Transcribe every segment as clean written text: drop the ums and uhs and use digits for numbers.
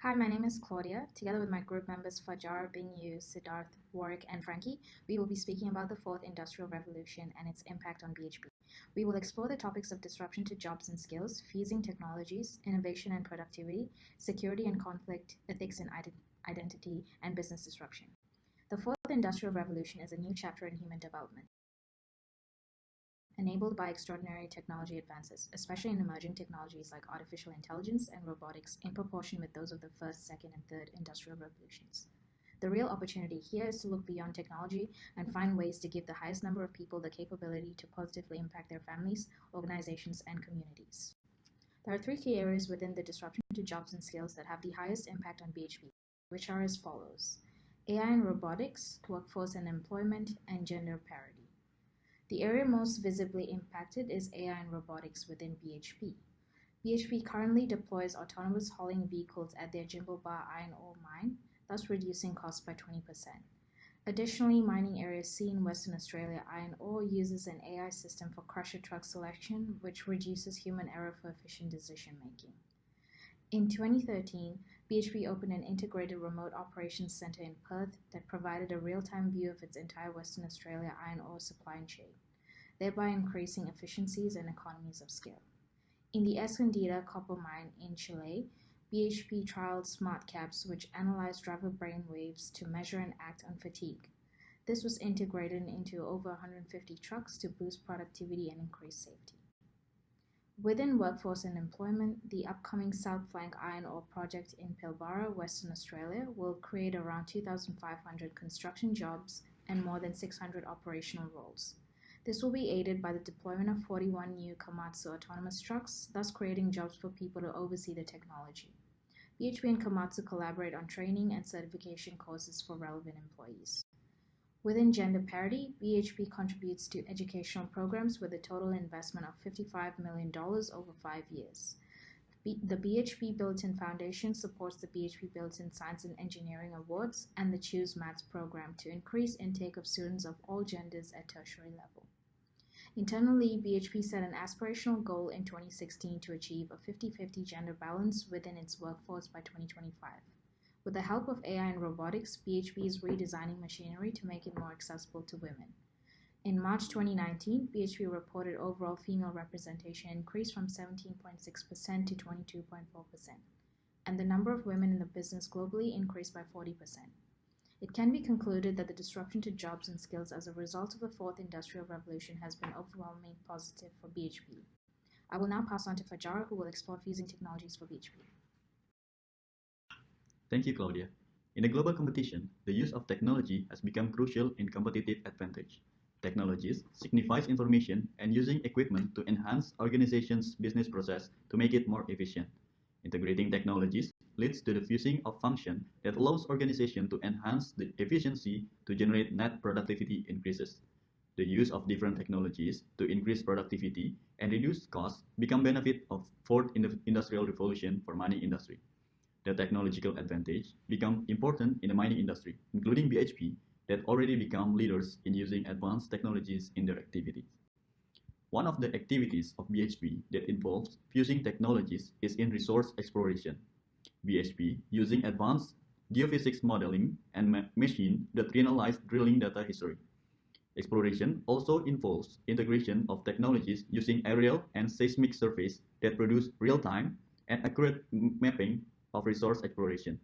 Hi, my name is Claudia. Together with my group members Fajar, Bingyu, Siddharth, Warwick, and Frankie, we will be speaking about the fourth industrial revolution and its impact on BHP. We will explore the topics of disruption to jobs and skills, fusing technologies, innovation and productivity, security and conflict, ethics and identity, and business disruption. The fourth industrial revolution is a new chapter in human development, enabled by extraordinary technology advances, especially in emerging technologies like artificial intelligence and robotics, in proportion with those of the first, second, and third industrial revolutions. The real opportunity here is to look beyond technology and find ways to give the highest number of people the capability to positively impact their families, organizations, and communities. There are three key areas within the disruption to jobs and skills that have the highest impact on BHP, which are as follows: AI and robotics, workforce and employment, and gender parity. The area most visibly impacted is AI and robotics within BHP. BHP currently deploys autonomous hauling vehicles at their Jimblebar iron ore mine, thus reducing costs by 20%. Additionally, mining area C in Western Australia iron ore uses an AI system for crusher truck selection, which reduces human error for efficient decision making. In 2013, BHP opened an integrated remote operations center in Perth that provided a real-time view of its entire Western Australia iron ore supply chain, thereby increasing efficiencies and economies of scale. In the Escondida copper mine in Chile, BHP trialed smart cabs which analyzed driver brain waves to measure and act on fatigue. This was integrated into over 150 trucks to boost productivity and increase safety. Within workforce and employment, the upcoming South Flank Iron Ore project in Pilbara, Western Australia, will create around 2,500 construction jobs and more than 600 operational roles. This will be aided by the deployment of 41 new Komatsu autonomous trucks, thus creating jobs for people to oversee the technology. BHP and Komatsu collaborate on training and certification courses for relevant employees. Within gender parity, BHP contributes to educational programs with a total investment of $55 million over 5 years. The BHP Billiton Foundation supports the BHP Billiton Science and Engineering Awards and the Choose Maths program to increase intake of students of all genders at tertiary level. Internally, BHP set an aspirational goal in 2016 to achieve a 50-50 gender balance within its workforce by 2025. With the help of AI and robotics, BHP is redesigning machinery to make it more accessible to women. In March 2019, BHP reported overall female representation increased from 17.6% to 22.4%, and the number of women in the business globally increased by 40%. It can be concluded that the disruption to jobs and skills as a result of the fourth industrial revolution has been overwhelmingly positive for BHP. I will now pass on to Fajar, who will explore fusing technologies for BHP. Thank you, Claudia. In a global competition, the use of technology has become crucial in competitive advantage. Technologies signifies information and using equipment to enhance organizations' business process to make it more efficient. Integrating technologies leads to the fusing of function that allows organization to enhance the efficiency to generate net productivity increases. The use of different technologies to increase productivity and reduce costs become benefit of fourth industrial revolution for mining industry. The technological advantage become important in the mining industry, including BHP, that already become leaders in using advanced technologies in their activities. One of the activities of BHP that involves fusing technologies is in resource exploration. BHP using advanced geophysics modeling and machine that analyze drilling data history. Exploration also involves integration of technologies using aerial and seismic surveys that produce real-time and accurate mapping of resource exploration.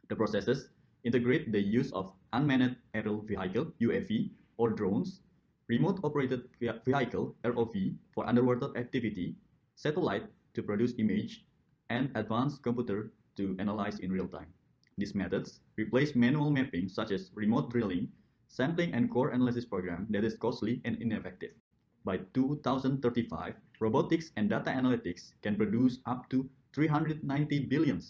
The processes integrate the use of unmanned aerial vehicle (UAV) or drones, remote operated vehicle (ROV) for underwater activity, satellite to produce image, and advanced computer to analyze in real time. These methods replace manual mapping such as remote drilling, sampling and core analysis program that is costly and ineffective. By 2035, robotics and data analytics can produce up to $390 billion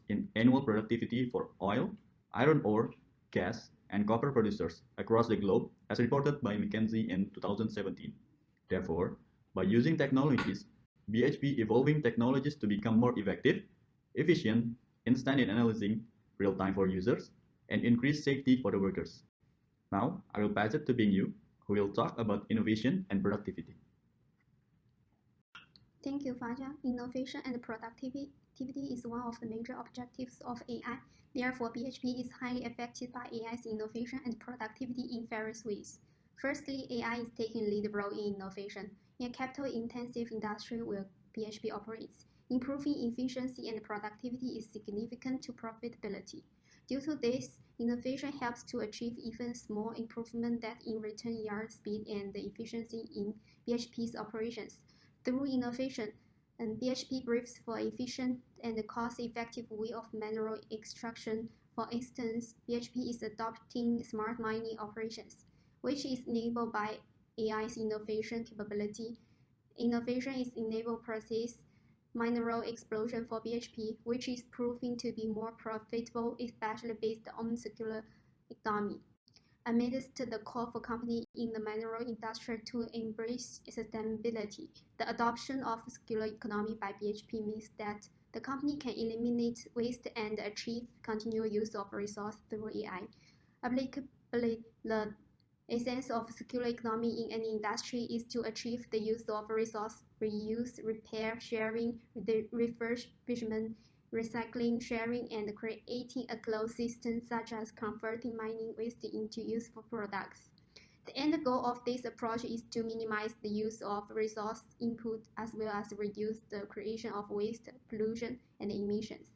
in annual productivity for oil, iron ore, gas, and copper producers across the globe, as reported by McKinsey in 2017. Therefore, by using technologies, BHP evolving technologies to become more effective, efficient, instant in analyzing, real-time for users, and increase safety for the workers. Now, I will pass it to Bingyu, who will talk about innovation and productivity. Thank you, Fajar. Innovation and productivity productivity is one of the major objectives of AI. Therefore, BHP is highly affected by AI's innovation and productivity in various ways. Firstly, AI is taking a lead role in innovation. In a capital-intensive industry where BHP operates, improving efficiency and productivity is significant to profitability. Due to this, innovation helps to achieve even small improvement that in return yield speed and efficiency in BHP's operations. Through innovation, BHP briefs for efficient and cost-effective way of mineral extraction. For instance, BHP is adopting smart mining operations, which is enabled by AI's innovation capability. Innovation is enabled process mineral exploration for BHP, which is proving to be more profitable, especially based on circular economy. Amidst the call for companies in the mineral industry to embrace sustainability, the adoption of circular economy by BHP means that the company can eliminate waste and achieve continual use of resources through AI. Applicably, the essence of circular economy in any industry is to achieve the use of resource, reuse, repair, sharing, refurbishment, recycling, sharing, and creating a closed system such as converting mining waste into useful products. The end goal of this approach is to minimize the use of resource input as well as reduce the creation of waste, pollution, and emissions.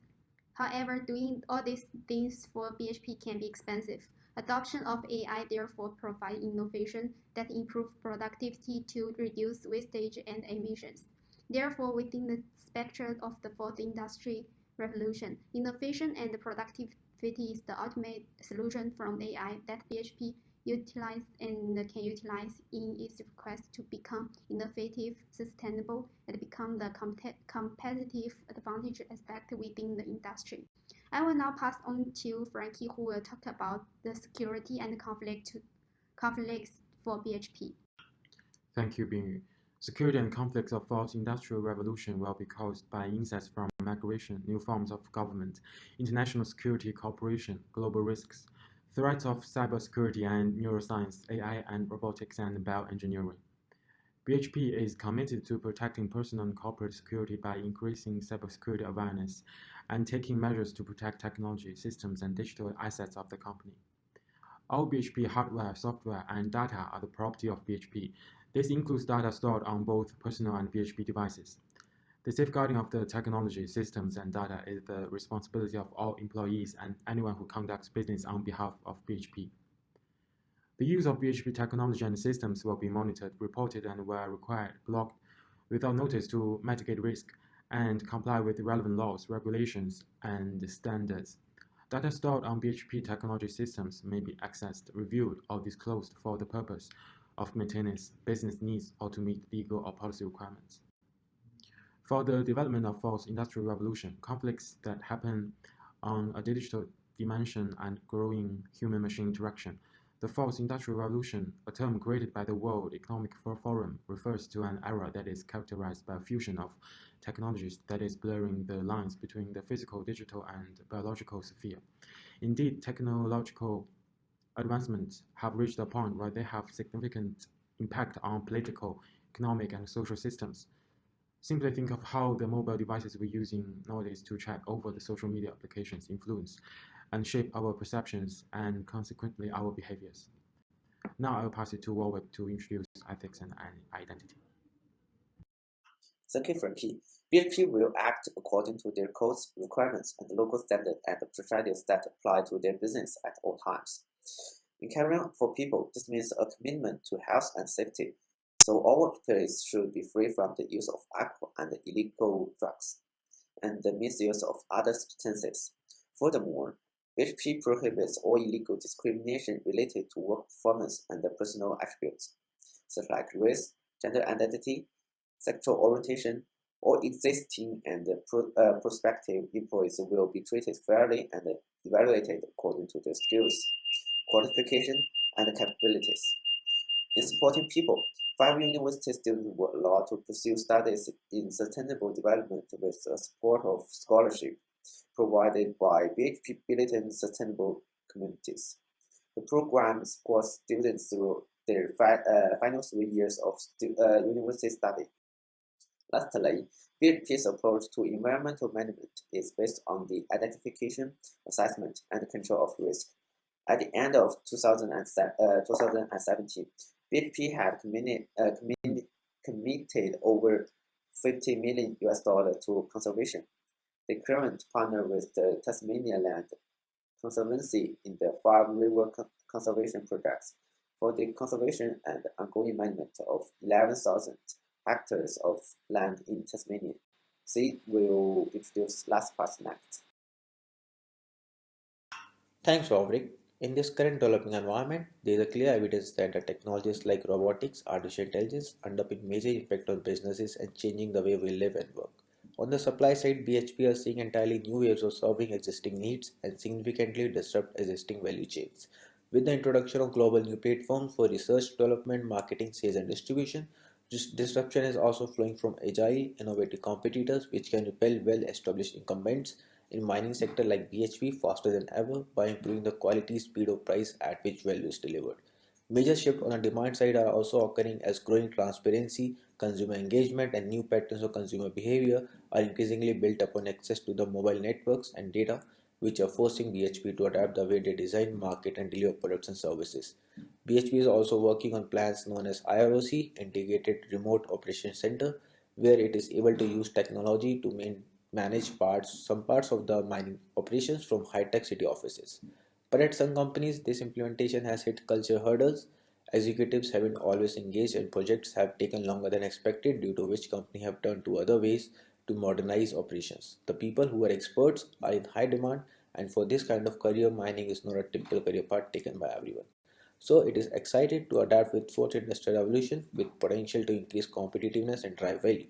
However, doing all these things for BHP can be expensive. Adoption of AI therefore provides innovation that improve productivity to reduce wastage and emissions. Therefore, within the spectrum of the fourth industry revolution, innovation and productivity is the ultimate solution from AI that BHP utilize and can utilize in its quest to become innovative, sustainable, and become the competitive advantage aspect within the industry. I will now pass on to Frankie, who will talk about the security and conflicts for BHP. Thank you, Bingyu. Security and conflicts of fourth industrial revolution will be caused by insights from migration, new forms of government, international security cooperation, global risks, threats of cybersecurity and neuroscience, AI and robotics and bioengineering. BHP is committed to protecting personal and corporate security by increasing cybersecurity awareness and taking measures to protect technology, systems, and digital assets of the company. All BHP hardware, software, and data are the property of BHP. This includes data stored on both personal and BHP devices. The safeguarding of the technology, systems, and data is the responsibility of all employees and anyone who conducts business on behalf of BHP. The use of BHP technology and systems will be monitored, reported, and where required, blocked without notice to mitigate risk and comply with relevant laws, regulations, and standards. Data stored on BHP technology systems may be accessed, reviewed, or disclosed for the purpose of maintenance, business needs, or to meet legal or policy requirements. For the development of fourth industrial revolution, conflicts that happen on a digital dimension and growing human-machine interaction, the fourth industrial revolution, a term created by the World Economic Forum, refers to an era that is characterized by a fusion of technologies that is blurring the lines between the physical, digital, and biological sphere. Indeed, technological advancements have reached a point where they have significant impact on political, economic, and social systems. Simply think of how the mobile devices we're using nowadays to chat over the social media applications influence and shape our perceptions and consequently our behaviors. Now I'll pass it to Warwick to introduce ethics and identity. Thank you, Frankie. BHP will act according to their codes, requirements, and local standards and procedures that apply to their business at all times. In caring for people, this means a commitment to health and safety. So all workplaces should be free from the use of alcohol and illegal drugs, and the misuse of other substances. Furthermore, BHP prohibits all illegal discrimination related to work performance and personal attributes, such like race, gender identity, sexual orientation. All existing and prospective employees will be treated fairly and evaluated according to their skills, qualification, and capabilities. In supporting people, 5 university students were allowed to pursue studies in sustainable development with the support of scholarship provided by BHP Billiton Sustainable Communities. The program supports students through their final 3 years of university study. Lastly, BHP's approach to environmental management is based on the identification, assessment, and control of risk. At the end of 2017, BHP had committed over 50 million US dollars to conservation. They currently partner with the Tasmania Land Conservancy in the Five River Conservation Projects for the conservation and ongoing management of 11,000 hectares of land in Tasmania. Sid will introduce last part next. Thanks, Roderick. In this current developing environment, there is a clear evidence that the technologies like robotics, artificial intelligence underpin major impact on businesses and changing the way we live and work. On the supply side, BHP are seeing entirely new ways of serving existing needs and significantly disrupt existing value chains. With the introduction of global new platforms for research, development, marketing, sales, and distribution, this disruption is also flowing from agile, innovative competitors which can repel well-established incumbents in mining sector like BHP faster than ever by improving the quality, speed, or price at which value is delivered. Major shifts on the demand side are also occurring as growing transparency, consumer engagement, and new patterns of consumer behavior are increasingly built upon access to the mobile networks and data, which are forcing BHP to adapt the way they design, market, and deliver products and services. BHP is also working on plans known as IROC, Integrated Remote Operation Center, where it is able to use technology to manage some parts of the mining operations from high-tech city offices. But at some companies, this implementation has hit culture hurdles. Executives haven't always engaged and projects have taken longer than expected, due to which companies have turned to other ways to modernize operations. The people who are experts are in high demand, and for this kind of career, mining is not a typical career path taken by everyone. So it is excited to adapt with fourth industrial revolution with potential to increase competitiveness and drive value.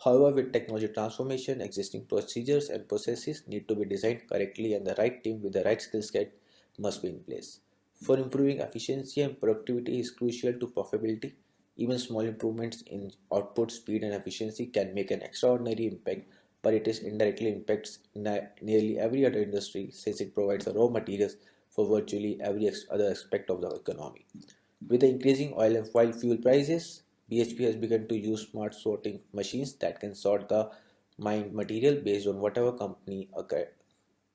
However, with technology transformation, existing procedures and processes need to be designed correctly, and the right team with the right skill set must be in place. For improving efficiency and productivity is crucial to profitability. Even small improvements in output, speed, and efficiency can make an extraordinary impact, but it is indirectly impacts nearly every other industry since it provides the raw materials for virtually every other aspect of the economy. With the increasing oil and fuel prices, BHP has begun to use smart sorting machines that can sort the mined material based on whatever company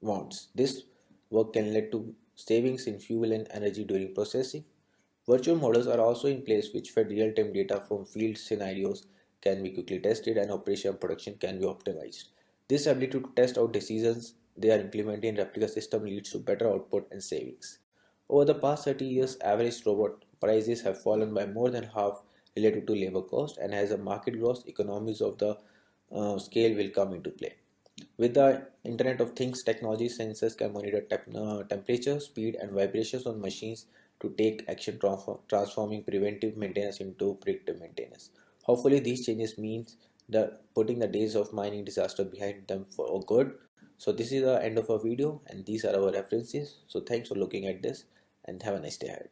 wants. This work can lead to savings in fuel and energy during processing. Virtual models are also in place which fed real-time data from field scenarios can be quickly tested and operation and production can be optimized. This ability to test out decisions they are implementing in replica system leads to better output and savings. Over the past 30 years, average robot prices have fallen by more than half related to labor cost, and as the market grows, economies of the scale will come into play. With the Internet of Things technology, sensors can monitor temperature, speed, and vibrations on machines to take action, transforming preventive maintenance into predictive maintenance. Hopefully, these changes means that putting the days of mining disaster behind them for good. So this is the end of our video, and these are our references. So thanks for looking at this, and have a nice day ahead.